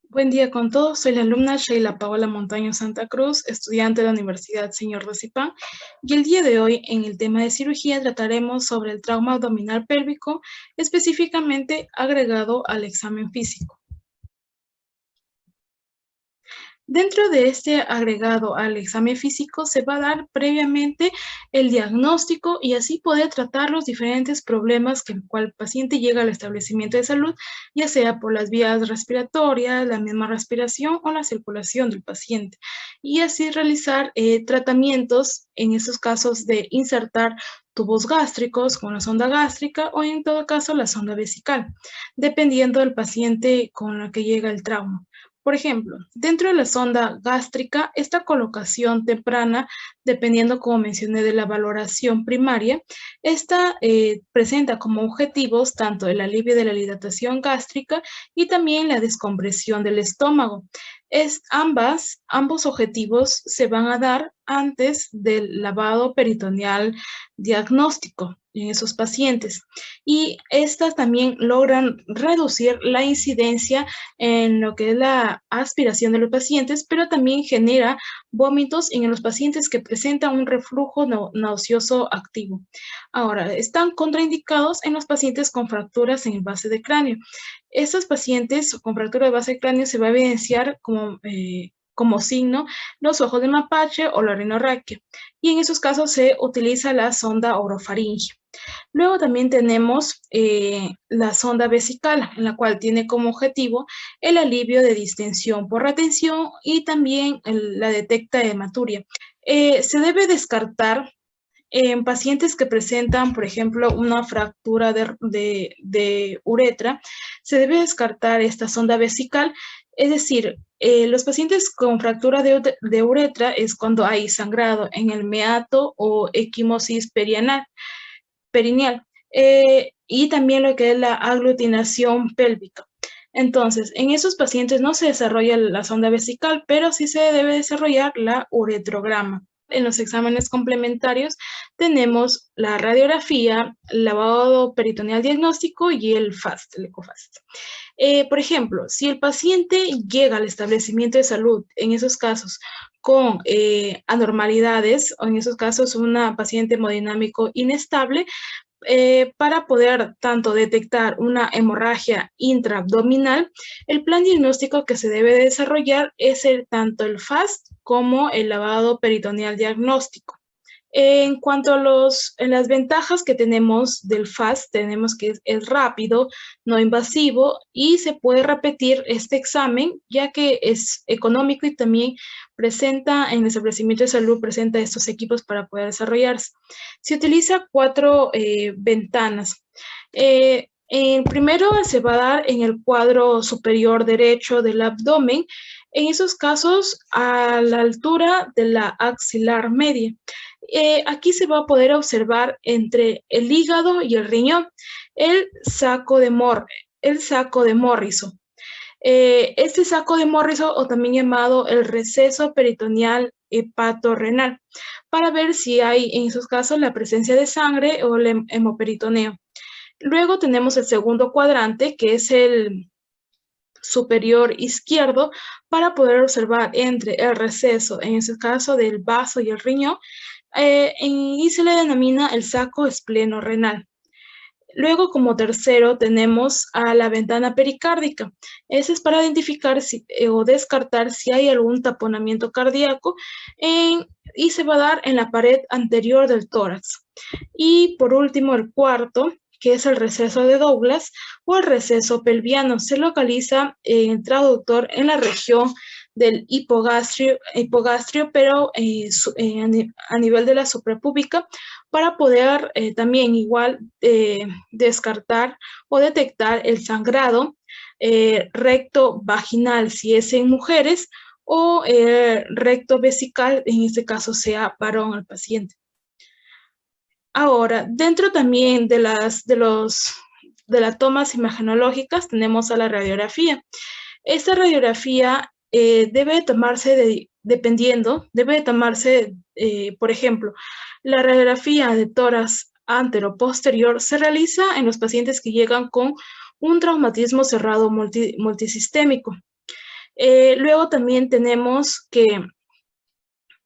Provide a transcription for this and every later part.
Buen día con todos, soy la alumna Sheila Paola Montaño Santa Cruz, estudiante de la Universidad Señor de Zipán, y el día de hoy en el tema de cirugía trataremos sobre el trauma abdominal pélvico, específicamente agregado al examen físico. Dentro de este agregado al examen físico se va a dar previamente el diagnóstico y así poder tratar los diferentes problemas que el cual paciente llega al establecimiento de salud, ya sea por las vías respiratorias, la misma respiración o la circulación del paciente. Y así realizar tratamientos en esos casos de insertar tubos gástricos con la sonda gástrica o en todo caso la sonda vesical, dependiendo del paciente con la que llega el trauma. Por ejemplo, dentro de la sonda gástrica, esta colocación temprana, dependiendo, como mencioné, de la valoración primaria, esta presenta como objetivos tanto el alivio de la dilatación gástrica y también la descompresión del estómago. Ambos objetivos se van a dar antes del lavado peritoneal diagnóstico en esos pacientes. Y estas también logran reducir la incidencia en lo que es la aspiración de los pacientes, pero también genera vómitos en los pacientes que presentan un reflujo nauseoso activo. Ahora, están contraindicados en los pacientes con fracturas en el base de cráneo. Estos pacientes con fractura de base de cráneo se va a evidenciar como signo los ojos de mapache o la rinorraquia. Y en esos casos se utiliza la sonda orofaringea. Luego también tenemos la sonda vesical, en la cual tiene como objetivo el alivio de distensión por retención y también la detecta hematuria. Se debe descartar en pacientes que presentan, por ejemplo, una fractura de uretra, se debe descartar esta sonda vesical, es decir, los pacientes con fractura de uretra es cuando hay sangrado en el meato o equimosis perineal, y también lo que es la aglutinación pélvica. Entonces, en esos pacientes no se desarrolla la sonda vesical, pero sí se debe desarrollar la uretrograma. En los exámenes complementarios tenemos la radiografía, el lavado peritoneal diagnóstico y el FAST, el ECOFAST. Por ejemplo, si el paciente llega al establecimiento de salud, en esos casos, con anormalidades o en esos casos una paciente hemodinámico inestable, para poder tanto detectar una hemorragia intraabdominal, el plan diagnóstico que se debe desarrollar es tanto el FAST como el lavado peritoneal diagnóstico. En cuanto a las ventajas que tenemos del FAST, tenemos que es rápido, no invasivo y se puede repetir este examen ya que es económico y también presenta en el establecimiento de salud, presenta estos equipos para poder desarrollarse. Se utiliza 4 ventanas. Primero se va a dar en el cuadro superior derecho del abdomen, en esos casos a la altura de la axilar media. Aquí se va a poder observar entre el hígado y el riñón el saco de Morrison. Este saco de Morrison, o también llamado el receso peritoneal hepatorrenal, para ver si hay en esos casos la presencia de sangre o el hemoperitoneo. Luego tenemos el segundo cuadrante, que es el superior izquierdo, para poder observar entre el receso, en ese caso del vaso y el riñón, y se le denomina el saco espleno-renal. Luego, como tercero, tenemos a la ventana pericárdica. Ese es para identificar o descartar si hay algún taponamiento cardíaco y se va a dar en la pared anterior del tórax. Y por último, el cuarto, que es el receso de Douglas o el receso pelviano. Se localiza en traductor en la región del hipogastrio, pero a nivel de la suprapúbica, para poder también igual descartar o detectar el sangrado recto vaginal si es en mujeres o recto vesical, en este caso sea varón el paciente. Ahora, dentro también de las tomas imagenológicas tenemos a la radiografía. Esta radiografía debe tomarse por ejemplo, la radiografía de tórax antero-posterior se realiza en los pacientes que llegan con un traumatismo cerrado multisistémico. Luego también tenemos que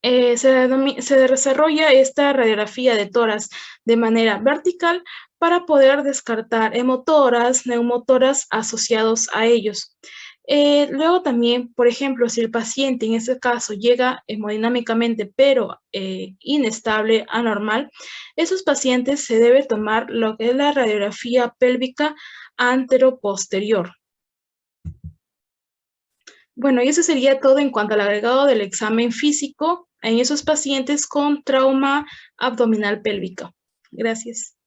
se desarrolla esta radiografía de tórax de manera vertical para poder descartar hemotoras, neumotoras asociados a ellos. Luego también, por ejemplo, si el paciente en este caso llega hemodinámicamente pero inestable, anormal, esos pacientes se debe tomar lo que es la radiografía pélvica antero-posterior. Bueno, y eso sería todo en cuanto al agregado del examen físico en esos pacientes con trauma abdominal pélvico. Gracias.